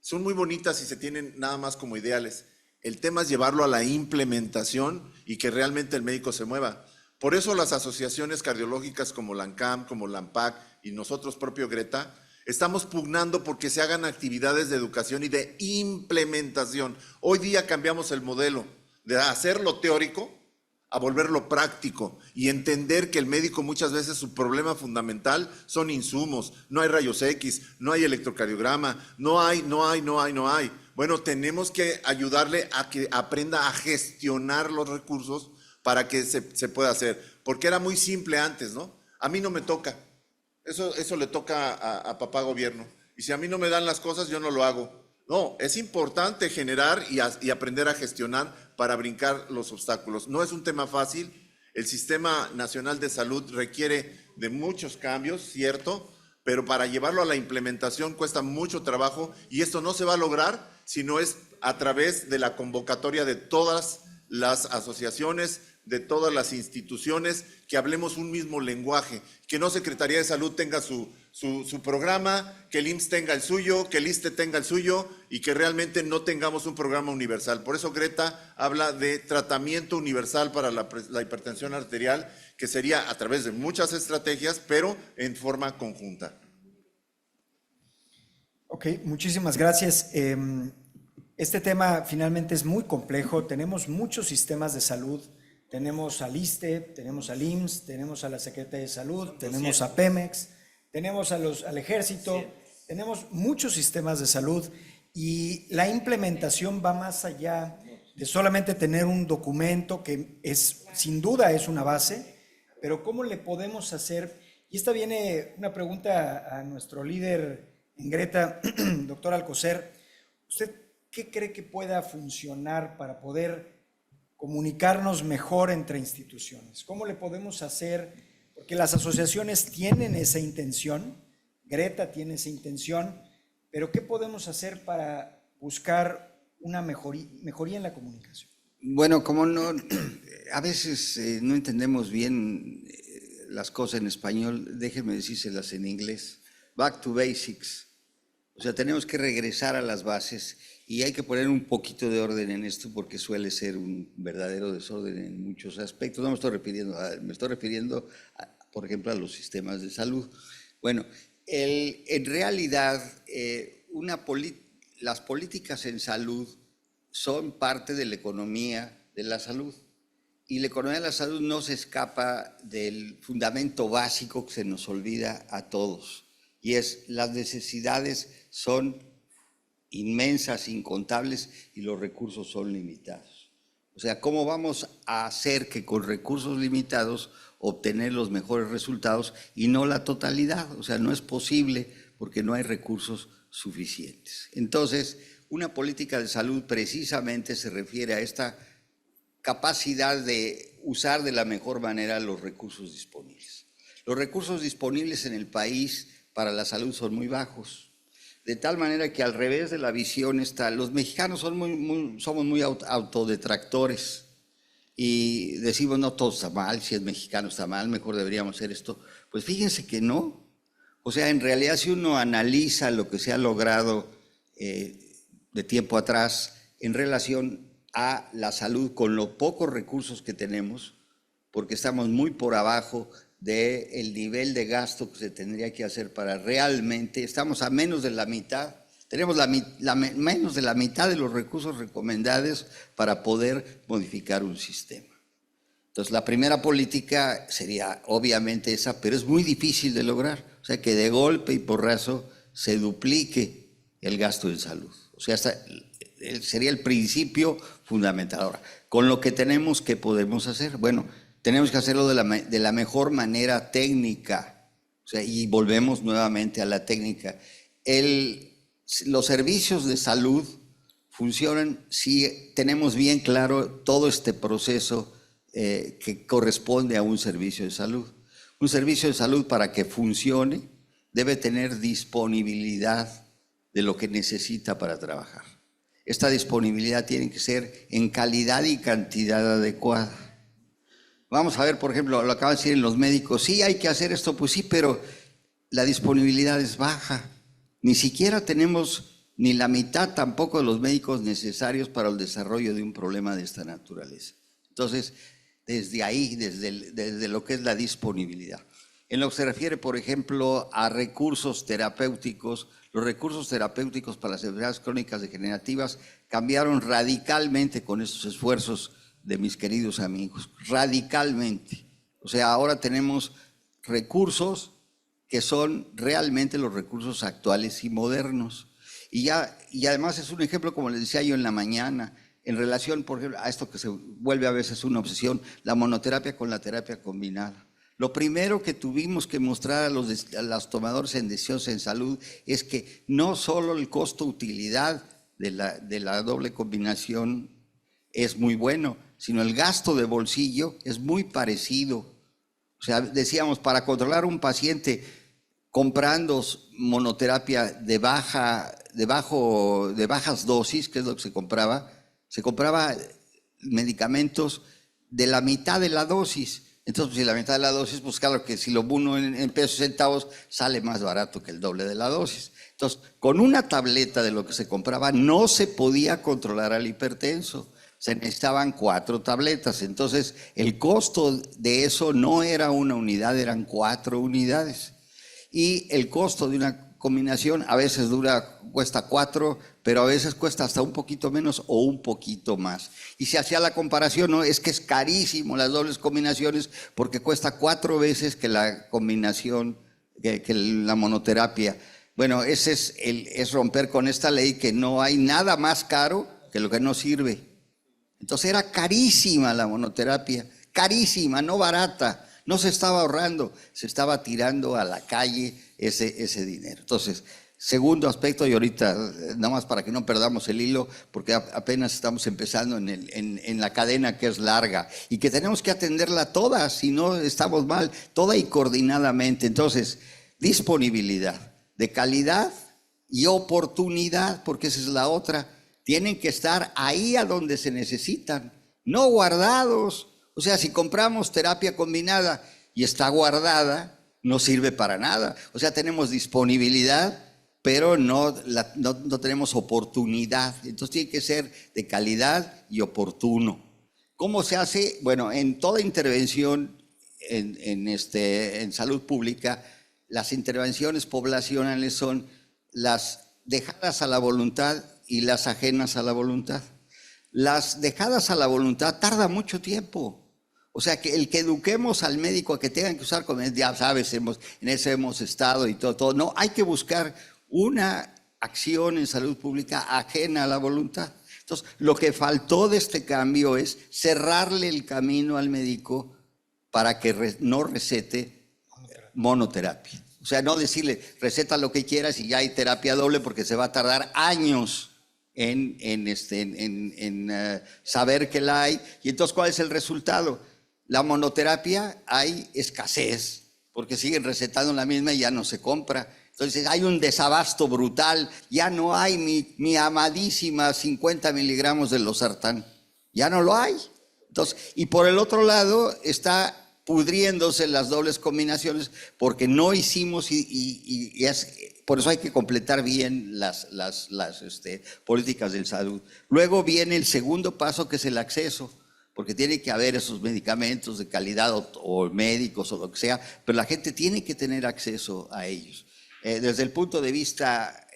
son muy bonitas y se tienen nada más como ideales. El tema es llevarlo a la implementación y que realmente el médico se mueva. Por eso las asociaciones cardiológicas como la ANCAM, como la ANPAC y nosotros propio Greta, estamos pugnando porque se hagan actividades de educación y de implementación. Hoy día cambiamos el modelo de hacerlo teórico a volverlo práctico y entender que el médico muchas veces su problema fundamental son insumos, no hay rayos X, no hay electrocardiograma, no hay. Bueno, tenemos que ayudarle a que aprenda a gestionar los recursos para que se pueda hacer, porque era muy simple antes, ¿no? A mí no me toca, eso le toca a papá gobierno, y si a mí no me dan las cosas, yo no lo hago. No, es importante generar y aprender a gestionar para brincar los obstáculos. No es un tema fácil, el Sistema Nacional de Salud requiere de muchos cambios, cierto, pero para llevarlo a la implementación cuesta mucho trabajo y esto no se va a lograr si no es a través de la convocatoria de todas las asociaciones, de todas las instituciones, que hablemos un mismo lenguaje, que no Secretaría de Salud tenga su programa, que el IMSS tenga el suyo, que el ISSSTE tenga el suyo y que realmente no tengamos un programa universal. Por eso Greta habla de tratamiento universal para la hipertensión arterial, que sería a través de muchas estrategias, pero en forma conjunta. Ok, muchísimas gracias. Este tema finalmente es muy complejo. Tenemos muchos sistemas de salud. Tenemos al ISSSTE, tenemos al IMSS, tenemos a la Secretaría de Salud, tenemos a Pemex, tenemos al Ejército, tenemos muchos sistemas de salud y la implementación va más allá de solamente tener un documento que es, sin duda es una base, pero ¿cómo le podemos hacer? Y esta viene una pregunta a nuestro líder en Greta, doctor Alcocer. ¿Usted qué cree que pueda funcionar para poder comunicarnos mejor entre instituciones? ¿Cómo le podemos hacer? Porque las asociaciones tienen esa intención, Greta tiene esa intención, pero ¿qué podemos hacer para buscar una mejoría en la comunicación? Bueno, como no, a veces no entendemos bien las cosas en español, déjenme decírselas en inglés. Back to basics. O sea, tenemos que regresar a las bases y hay que poner un poquito de orden en esto porque suele ser un verdadero desorden en muchos aspectos. No me estoy refiriendo, por ejemplo, a los sistemas de salud. Bueno, en realidad, las políticas en salud son parte de la economía de la salud. Y la economía de la salud no se escapa del fundamento básico que se nos olvida a todos. Y es, las necesidades son inmensas, incontables, y los recursos son limitados. O sea, ¿cómo vamos a hacer que con recursos limitados obtener los mejores resultados y no la totalidad? O sea, no es posible porque no hay recursos suficientes. Entonces, una política de salud precisamente se refiere a esta capacidad de usar de la mejor manera los recursos disponibles. Los recursos disponibles en el país para la salud son muy bajos. De tal manera que al revés de la visión está, los mexicanos somos muy autodetractores y decimos, no, todo está mal, si es mexicano está mal, mejor deberíamos hacer esto. Pues fíjense que no. O sea, en realidad si uno analiza lo que se ha logrado de tiempo atrás en relación a la salud con los pocos recursos que tenemos, porque estamos muy por abajo del nivel de gasto que se tendría que hacer para realmente, estamos a menos de la mitad, tenemos menos de la mitad de los recursos recomendados para poder modificar un sistema. Entonces, la primera política sería obviamente esa, pero es muy difícil de lograr. O sea, que de golpe y porrazo se duplique el gasto en salud. O sea, sería el principio fundamental. Ahora, con lo que tenemos, ¿qué podemos hacer? Bueno, tenemos que hacerlo de la mejor manera técnica. O sea, y volvemos nuevamente a la técnica. Los servicios de salud funcionan si tenemos bien claro todo este proceso que corresponde a un servicio de salud. Un servicio de salud, para que funcione, debe tener disponibilidad de lo que necesita para trabajar. Esta disponibilidad tiene que ser en calidad y cantidad adecuada. Vamos a ver, por ejemplo, lo acaban de decir en los médicos, sí, hay que hacer esto, pues sí, pero la disponibilidad es baja. Ni siquiera tenemos ni la mitad tampoco de los médicos necesarios para el desarrollo de un problema de esta naturaleza. Entonces, desde ahí, desde lo que es la disponibilidad. En lo que se refiere, por ejemplo, a recursos terapéuticos, los recursos terapéuticos para las enfermedades crónicas degenerativas cambiaron radicalmente con estos esfuerzos de mis queridos amigos, radicalmente. O sea, ahora tenemos recursos que son realmente los recursos actuales y modernos. Y además es un ejemplo, como les decía yo en la mañana, en relación, por ejemplo, a esto que se vuelve a veces una obsesión, la monoterapia con la terapia combinada. Lo primero que tuvimos que mostrar a los tomadores en decisiones en salud es que no solo el costo-utilidad de la doble combinación es muy bueno, sino el gasto de bolsillo es muy parecido. O sea, decíamos, para controlar un paciente comprando monoterapia de bajas dosis, que es lo que se compraba medicamentos de la mitad de la dosis. Entonces, si la mitad de la dosis, pues claro que si lo uno en pesos y centavos, sale más barato que el doble de la dosis. Entonces, con una tableta de lo que se compraba, no se podía controlar al hipertenso. Se necesitaban 4 tabletas. Entonces, el costo de eso no era una unidad, eran 4 unidades. Y el costo de una combinación a veces cuesta 4, pero a veces cuesta hasta un poquito menos o un poquito más. Y se hacía la comparación, ¿no? Es que es carísimo las dobles combinaciones porque cuesta 4 veces que la combinación, que la monoterapia. Bueno, ese es romper con esta ley que no hay nada más caro que lo que no sirve. Entonces era carísima la monoterapia, carísima, no barata. No se estaba ahorrando, se estaba tirando a la calle ese dinero. Entonces, segundo aspecto, y ahorita, nada más para que no perdamos el hilo, porque apenas estamos empezando en la cadena que es larga y que tenemos que atenderla toda, si no estamos mal, toda y coordinadamente. Entonces, disponibilidad de calidad y oportunidad, porque esa es la otra. Tienen que estar ahí a donde se necesitan, no guardados. O sea, si compramos terapia combinada y está guardada, no sirve para nada. O sea, tenemos disponibilidad, pero no tenemos oportunidad. Entonces tiene que ser de calidad y oportuno. ¿Cómo se hace? Bueno, en toda intervención en salud pública, las intervenciones poblacionales son las dejadas a la voluntad y las ajenas a la voluntad. Las dejadas a la voluntad tarda mucho tiempo. O sea, que el que eduquemos al médico a que tengan que usar, como ya sabes, en eso hemos estado y todo. No, hay que buscar una acción en salud pública ajena a la voluntad. Entonces, lo que faltó de este cambio es cerrarle el camino al médico para que no recete monoterapia. O sea, no decirle, receta lo que quieras y ya hay terapia doble, porque se va a tardar años en saber que la hay. Y entonces, ¿cuál es el resultado? La monoterapia hay escasez, porque siguen recetando la misma y ya no se compra. Entonces hay un desabasto brutal, ya no hay mi amadísima 50 miligramos de losartán, ya no lo hay. Entonces, y por el otro lado está pudriéndose las dobles combinaciones porque no hicimos por eso hay que completar bien las políticas de salud. Luego viene el segundo paso, que es el acceso, porque tiene que haber esos medicamentos de calidad o médicos o lo que sea, pero la gente tiene que tener acceso a ellos. Desde el punto de vista,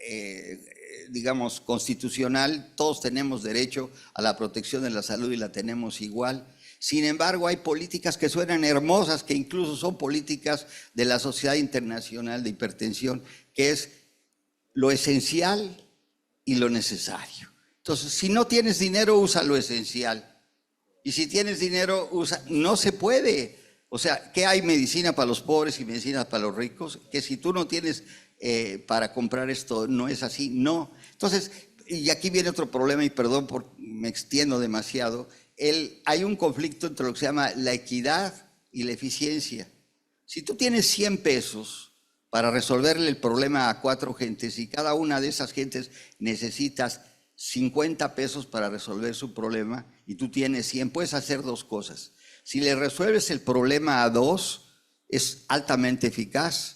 digamos, constitucional, todos tenemos derecho a la protección de la salud y la tenemos igual. Sin embargo, hay políticas que suenan hermosas, que incluso son políticas de la Sociedad Internacional de Hipertensión, que es lo esencial y lo necesario. Entonces, si no tienes dinero, usa lo esencial. Y si tienes dinero, no se puede. O sea, ¿qué hay medicina para los pobres y medicina para los ricos? Que si tú no tienes para comprar esto, no es así, no. Entonces, y aquí viene otro problema, y perdón por me extiendo demasiado, hay un conflicto entre lo que se llama la equidad y la eficiencia. Si tú tienes 100 pesos para resolverle el problema a 4 gentes y cada una de esas gentes necesitas 50 pesos para resolver su problema y tú tienes 100, puedes hacer dos cosas. Si le resuelves el problema a 2, es altamente eficaz,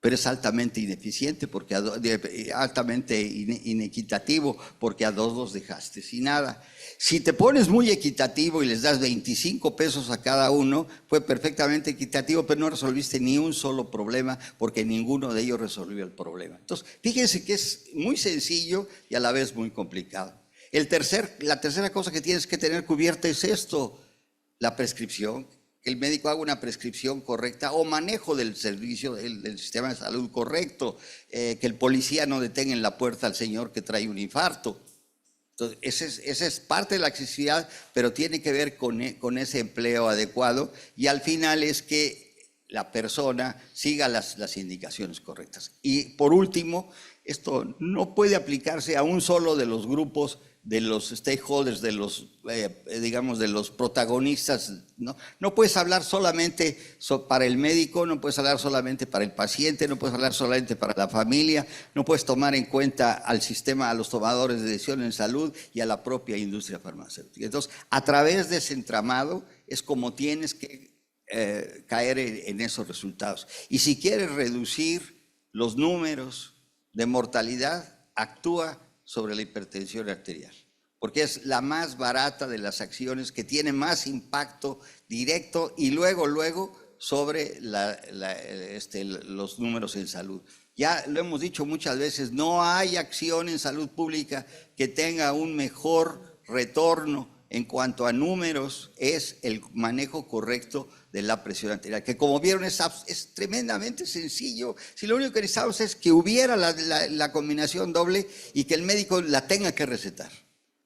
pero es altamente ineficiente, porque altamente inequitativo, porque a 2 los dejaste sin nada. Si te pones muy equitativo y les das 25 pesos a cada uno, fue perfectamente equitativo, pero no resolviste ni un solo problema, porque ninguno de ellos resolvió el problema. Entonces, fíjense que es muy sencillo y a la vez muy complicado. La tercera cosa que tienes que tener cubierta es esto, la prescripción, que el médico haga una prescripción correcta o manejo del servicio, del sistema de salud correcto, que el policía no detenga en la puerta al señor que trae un infarto. Entonces, esa es parte de la accesibilidad, pero tiene que ver con ese empleo adecuado, y al final es que la persona siga las indicaciones correctas. Y por último, esto no puede aplicarse a un solo de los grupos, de los stakeholders, de los, digamos, de los protagonistas, ¿no? No puedes hablar solamente para el médico, no puedes hablar solamente para el paciente, no puedes hablar solamente para la familia, no puedes tomar en cuenta al sistema, a los tomadores de decisión en salud y a la propia industria farmacéutica. Entonces, a través de ese entramado es como tienes que caer en esos resultados. Y si quieres reducir los números de mortalidad, actúa sobre la hipertensión arterial, porque es la más barata de las acciones, que tiene más impacto directo y luego sobre los números en salud. Ya lo hemos dicho muchas veces, no hay acción en salud pública que tenga un mejor retorno en cuanto a números, es el manejo correcto de la presión arterial, que como vieron es tremendamente sencillo. Si lo único que necesitamos es que hubiera la combinación doble y que el médico la tenga que recetar,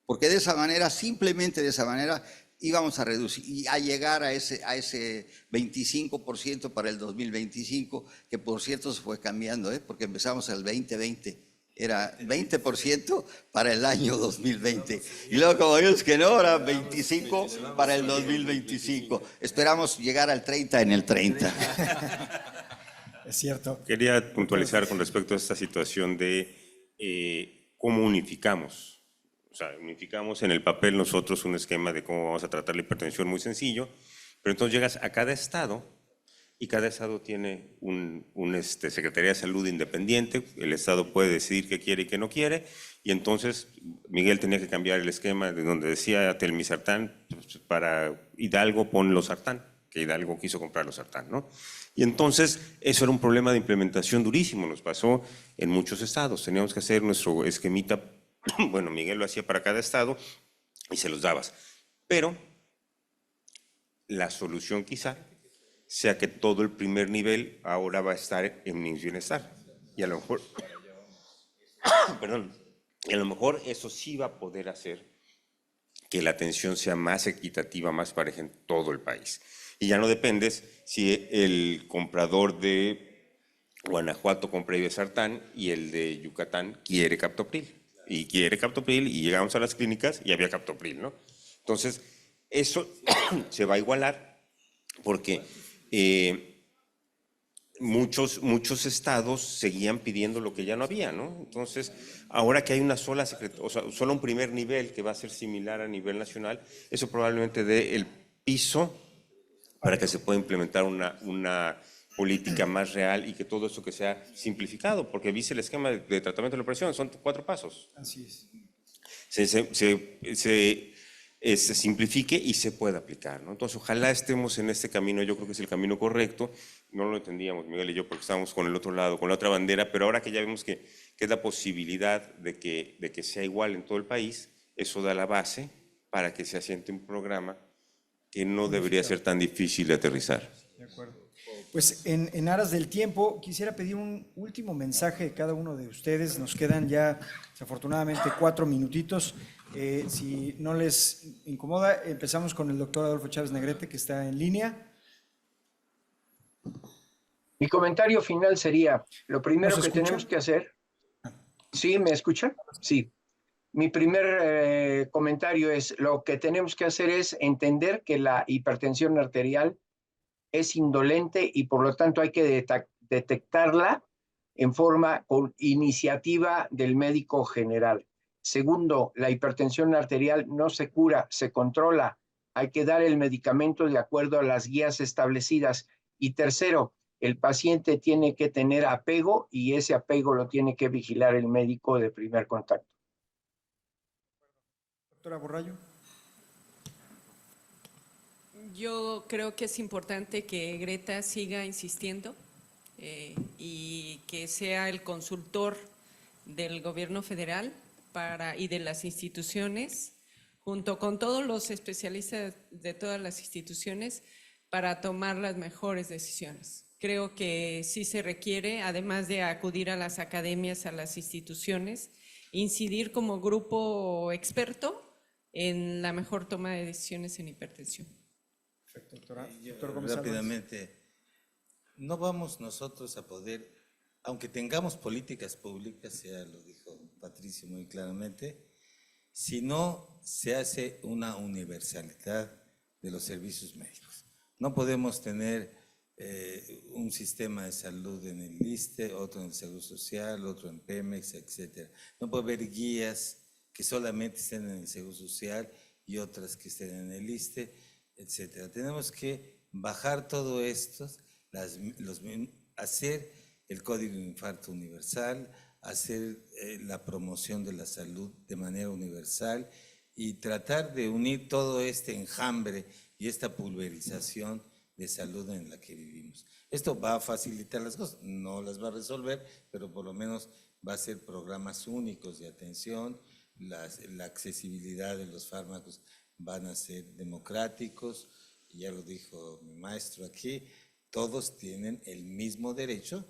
porque de esa manera, simplemente de esa manera, íbamos a reducir y a llegar a ese 25% para el 2025, que por cierto se fue cambiando, porque empezamos el 2020. Era 20% para el año 2020. Y luego, como vimos que no, era 25% para el 2025. Esperamos llegar al 30 en el 30. Es cierto. Quería puntualizar con respecto a esta situación de cómo unificamos. O sea, unificamos en el papel nosotros un esquema de cómo vamos a tratar la hipertensión muy sencillo, pero entonces llegas a cada estado y cada estado tiene Secretaría de Salud independiente. El estado puede decidir qué quiere y qué no quiere, y entonces Miguel tenía que cambiar el esquema de donde decía telmisartán, pues, para Hidalgo pon losartán, que Hidalgo quiso comprar losartán, ¿no? Y entonces eso era un problema de implementación durísimo, nos pasó en muchos estados. Teníamos que hacer nuestro esquemita, bueno, Miguel lo hacía para cada estado y se los dabas. Pero la solución quizá sea que todo el primer nivel ahora va a estar en mi bienestar. Y a lo mejor, perdón, y a lo mejor eso sí va a poder hacer que la atención sea más equitativa, más pareja en todo el país. Y ya no dependes si el comprador de Guanajuato compra irbesartán y el de Yucatán quiere captopril. Y quiere captopril, y llegamos a las clínicas y había captopril, ¿no? Entonces, eso se va a igualar porque muchos estados seguían pidiendo lo que ya no había, ¿no? Entonces, ahora que hay una sola o sea, solo un primer nivel que va a ser similar a nivel nacional, eso probablemente dé el piso para que se pueda implementar una política más real y que todo eso que sea simplificado, porque viste el esquema de tratamiento de la presión, son 4 pasos. Así es. Se simplifique y se pueda aplicar, ¿no? Entonces, ojalá estemos en este camino, yo creo que es el camino correcto. No lo entendíamos, Miguel y yo, porque estábamos con el otro lado, con la otra bandera, pero ahora que ya vemos que es la posibilidad de que sea igual en todo el país, eso da la base para que se asiente un programa que no debería ser tan difícil de aterrizar. De acuerdo. Pues en aras del tiempo, quisiera pedir un último mensaje de cada uno de ustedes. Nos quedan ya, desafortunadamente, 4 minutitos. Si no les incomoda, empezamos con el doctor Adolfo Chávez Negrete, que está en línea. Mi comentario final sería, lo primero ¿Nos que escucha? tenemos que hacer... ¿Sí? ¿Me escuchan? Sí. Mi primer comentario es, lo que tenemos que hacer es entender que la hipertensión arterial es indolente y por lo tanto hay que detectarla en forma con iniciativa del médico general. Segundo, la hipertensión arterial no se cura, se controla. Hay que dar el medicamento de acuerdo a las guías establecidas. Y tercero, el paciente tiene que tener apego y ese apego lo tiene que vigilar el médico de primer contacto. Doctora Borrallo. Yo creo que es importante que Greta siga insistiendo y que sea el consultor del gobierno federal y de las instituciones, junto con todos los especialistas de todas las instituciones, para tomar las mejores decisiones. Creo que sí se requiere, además de acudir a las academias, a las instituciones, incidir como grupo experto en la mejor toma de decisiones en hipertensión. Perfecto, doctora. Yo, Doctor Gómez Álvarez. rápidamente, no vamos nosotros a poder, aunque tengamos políticas públicas, ya lo dijo Patricio muy claramente, si no se hace una universalidad de los servicios médicos. No podemos tener un sistema de salud en el ISSSTE, otro en el Seguro Social, otro en Pemex, etc. No puede haber guías que solamente estén en el Seguro Social y otras que estén en el ISSSTE, etc. Tenemos que bajar todo esto, hacer el código de infarto universal, hacer la promoción de la salud de manera universal y tratar de unir todo este enjambre y esta pulverización de salud en la que vivimos. Esto va a facilitar las cosas, no las va a resolver, pero por lo menos va a ser programas únicos de atención, la accesibilidad de los fármacos van a ser democráticos, y ya lo dijo mi maestro aquí, todos tienen el mismo derecho,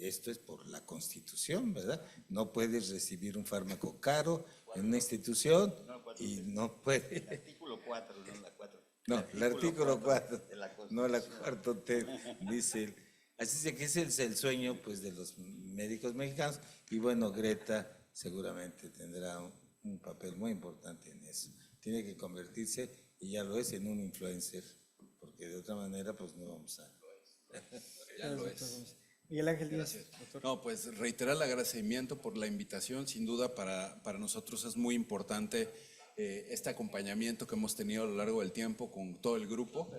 esto es por la Constitución, ¿verdad? No puedes recibir un fármaco caro en una institución y no puedes... El artículo 4, no la 4. No, el artículo 4, no la cuarto T, dice. Así es que ese es el sueño pues, de los médicos mexicanos. Y bueno, Greta seguramente tendrá un papel muy importante en eso. Tiene que convertirse, y ya lo es, en un influencer, porque de otra manera pues no vamos a... Ya lo es. Miguel Ángel Díaz, doctor. No, pues reiterar el agradecimiento por la invitación. Sin duda para nosotros es muy importante este acompañamiento que hemos tenido a lo largo del tiempo con todo el grupo,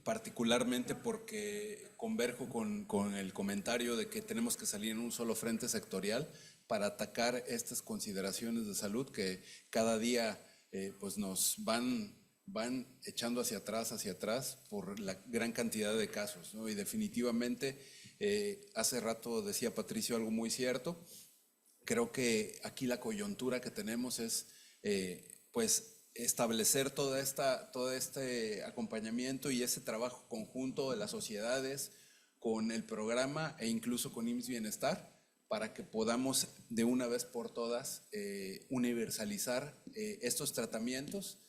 particularmente porque converjo con el comentario de que tenemos que salir en un solo frente sectorial para atacar estas consideraciones de salud que cada día pues nos van echando hacia atrás por la gran cantidad de casos, ¿no? Y definitivamente, hace rato decía Patricio algo muy cierto. Creo que aquí la coyuntura que tenemos es pues establecer todo este acompañamiento y ese trabajo conjunto de las sociedades con el programa e incluso con IMSS Bienestar para que podamos de una vez por todas universalizar estos tratamientos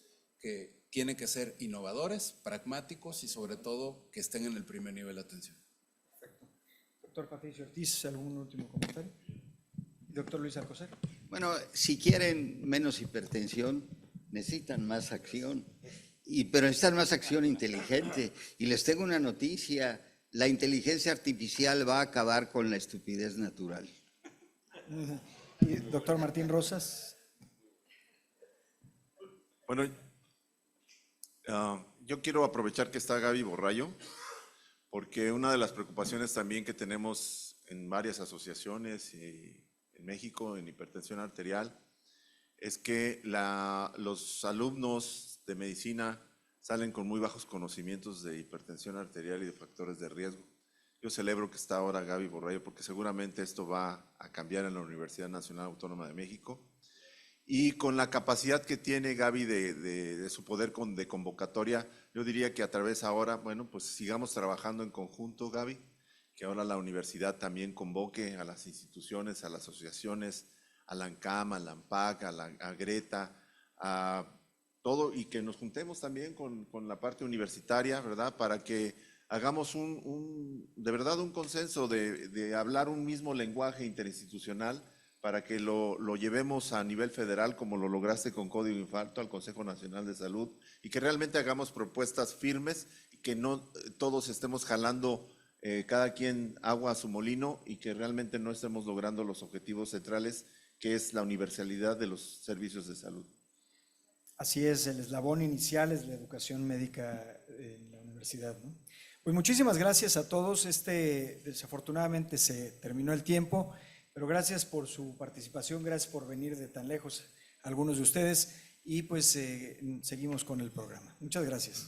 que tienen que ser innovadores, pragmáticos y sobre todo que estén en el primer nivel de atención. Perfecto. Doctor Patricio Ortiz, ¿algún último comentario? Doctor Luis Alcocer. Bueno, si quieren menos hipertensión, necesitan más acción, pero necesitan más acción inteligente. Y les tengo una noticia, la inteligencia artificial va a acabar con la estupidez natural. Y, doctor Martín Rosas. Bueno, yo quiero aprovechar que está Gaby Borrallo, porque una de las preocupaciones también que tenemos en varias asociaciones en México en hipertensión arterial es que los alumnos de medicina salen con muy bajos conocimientos de hipertensión arterial y de factores de riesgo. Yo celebro que está ahora Gaby Borrallo porque seguramente esto va a cambiar en la Universidad Nacional Autónoma de México. Y con la capacidad que tiene Gaby de su poder de convocatoria, yo diría que a través ahora, bueno, pues sigamos trabajando en conjunto, Gaby, que ahora la universidad también convoque a las instituciones, a las asociaciones, a la ANCAM, a la ANPAC, a Greta, a todo, y que nos juntemos también con la parte universitaria, ¿verdad? Para que hagamos de verdad un consenso de hablar un mismo lenguaje interinstitucional, para que lo llevemos a nivel federal, como lo lograste con Código Infarto, al Consejo Nacional de Salud, y que realmente hagamos propuestas firmes y que no todos estemos jalando cada quien agua a su molino y que realmente no estemos logrando los objetivos centrales, que es la universalidad de los servicios de salud. Así es, el eslabón inicial es la educación médica en la universidad, ¿no? Pues muchísimas gracias a todos. Desafortunadamente se terminó el tiempo, pero gracias por su participación, gracias por venir de tan lejos, algunos de ustedes, y pues seguimos con el programa. Muchas gracias.